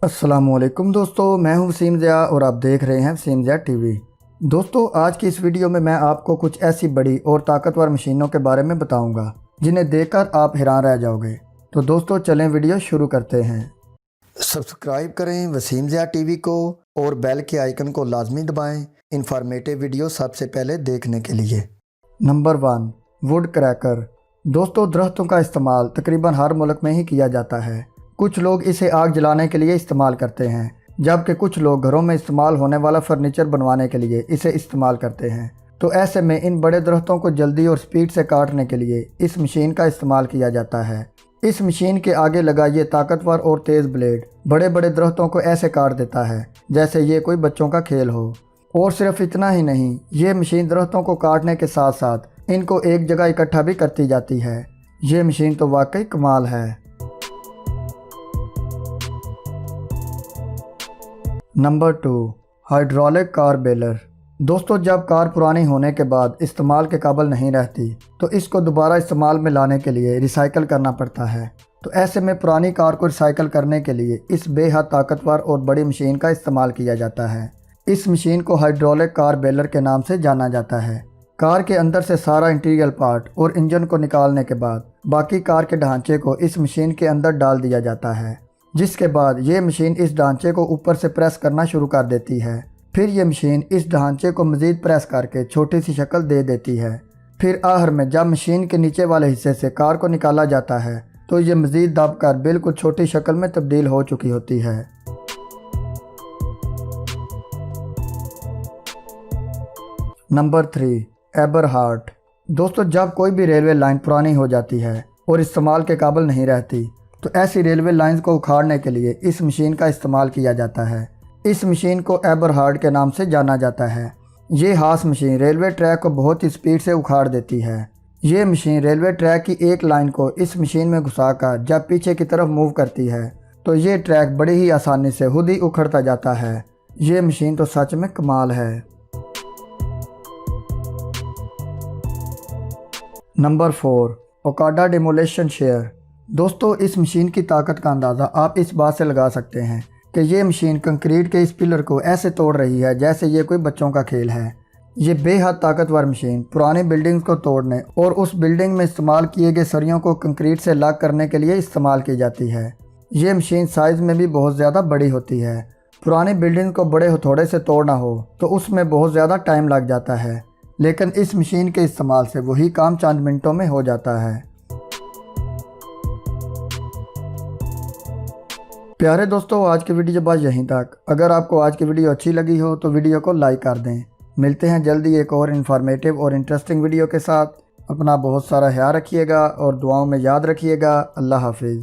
अस्सलामुअलैकुम दोस्तों, मैं हूं वसीम ज़िया और आप देख रहे हैं वसीम ज़िया टीवी। दोस्तों, आज की इस वीडियो में मैं आपको कुछ ऐसी बड़ी और ताकतवर मशीनों के बारे में बताऊंगा जिन्हें देखकर आप हैरान रह जाओगे। तो दोस्तों, चलें वीडियो शुरू करते हैं। सब्सक्राइब करें वसीम ज़िया टीवी को और बेल के आइकन को लाजमी दबाएँ इंफॉर्मेटिव वीडियो सबसे पहले देखने के लिए। Number 1, would cracker. दोस्तों, दरख्तों का इस्तेमाल तकरीबन हर मुल्क में ही किया जाता है। कुछ लोग इसे आग जलाने के लिए इस्तेमाल करते हैं, जबकि कुछ लोग घरों में इस्तेमाल होने वाला फर्नीचर बनवाने के लिए इसे इस्तेमाल करते हैं। तो ऐसे में इन बड़े दरख्तों को जल्दी और स्पीड से काटने के लिए इस मशीन का इस्तेमाल किया जाता है। इस मशीन के आगे लगा ये ताकतवर और तेज़ ब्लेड बड़े बड़े दरख्तों को ऐसे काट देता है जैसे ये कोई बच्चों का खेल हो। और सिर्फ इतना ही नहीं, ये मशीन दरख्तों को काटने के साथ साथ इनको एक जगह इकट्ठा भी करती जाती है। ये मशीन तो वाकई कमाल है। Number 2, hydraulic car baler. दोस्तों, जब कार पुरानी होने के बाद इस्तेमाल के काबिल नहीं रहती तो इसको दोबारा इस्तेमाल में लाने के लिए रिसाइकल करना पड़ता है। तो ऐसे में पुरानी कार को रिसाइकल करने के लिए इस बेहद ताकतवर और बड़ी मशीन का इस्तेमाल किया जाता है। इस मशीन को हाइड्रोलिक कार बेलर के नाम से जाना जाता है। कार के अंदर से सारा इंटीरियर पार्ट और इंजन को निकालने के बाद बाकी कार के ढांचे को इस मशीन के अंदर डाल दिया जाता है, जिसके बाद ये मशीन इस ढांचे को ऊपर से प्रेस करना शुरू कर देती है। फिर ये मशीन इस ढांचे को मज़ीद प्रेस करके छोटी सी शक्ल दे देती है। फिर आखिर में जब मशीन के नीचे वाले हिस्से से कार को निकाला जाता है तो ये मज़ीद दबकर बिल्कुल छोटी शक्ल में तब्दील हो चुकी होती है। नंबर 3, एबरहार्ट। दोस्तों, जब कोई भी रेलवे लाइन पुरानी हो जाती है और इस्तेमाल के काबिल नहीं रहती तो ऐसी रेलवे लाइंस को उखाड़ने के लिए इस मशीन का इस्तेमाल किया जाता है। इस मशीन को एबरहार्ट के नाम से जाना जाता है। ये खास मशीन रेलवे ट्रैक को बहुत ही स्पीड से उखाड़ देती है। ये मशीन रेलवे ट्रैक की एक लाइन को इस मशीन में घुसाकर जब पीछे की तरफ मूव करती है तो ये ट्रैक बड़ी ही आसानी से खुद ही उखड़ता जाता है। ये मशीन तो सच में कमाल है। Number 4, Okada demolition share. दोस्तों, इस मशीन की ताकत का अंदाज़ा आप इस बात से लगा सकते हैं कि ये मशीन कंक्रीट के इस पिलर को ऐसे तोड़ रही है जैसे ये कोई बच्चों का खेल है। ये बेहद ताकतवर मशीन पुरानी बिल्डिंग्स को तोड़ने और उस बिल्डिंग में इस्तेमाल किए गए सरियों को कंक्रीट से लॉक करने के लिए इस्तेमाल की जाती है। ये मशीन साइज़ में भी बहुत ज़्यादा बड़ी होती है। पुरानी बिल्डिंग को बड़े हथौड़े से तोड़ना हो तो उसमें बहुत ज़्यादा टाइम लग जाता है, लेकिन इस मशीन के इस्तेमाल से वही काम चंद मिनटों में हो जाता है। प्यारे दोस्तों, आज की वीडियो बस यहीं तक। अगर आपको आज की वीडियो अच्छी लगी हो तो वीडियो को लाइक कर दें। मिलते हैं जल्दी एक और इन्फॉर्मेटिव और इंटरेस्टिंग वीडियो के साथ। अपना बहुत सारा ख्याल रखिएगा और दुआओं में याद रखिएगा। अल्लाह हाफिज़।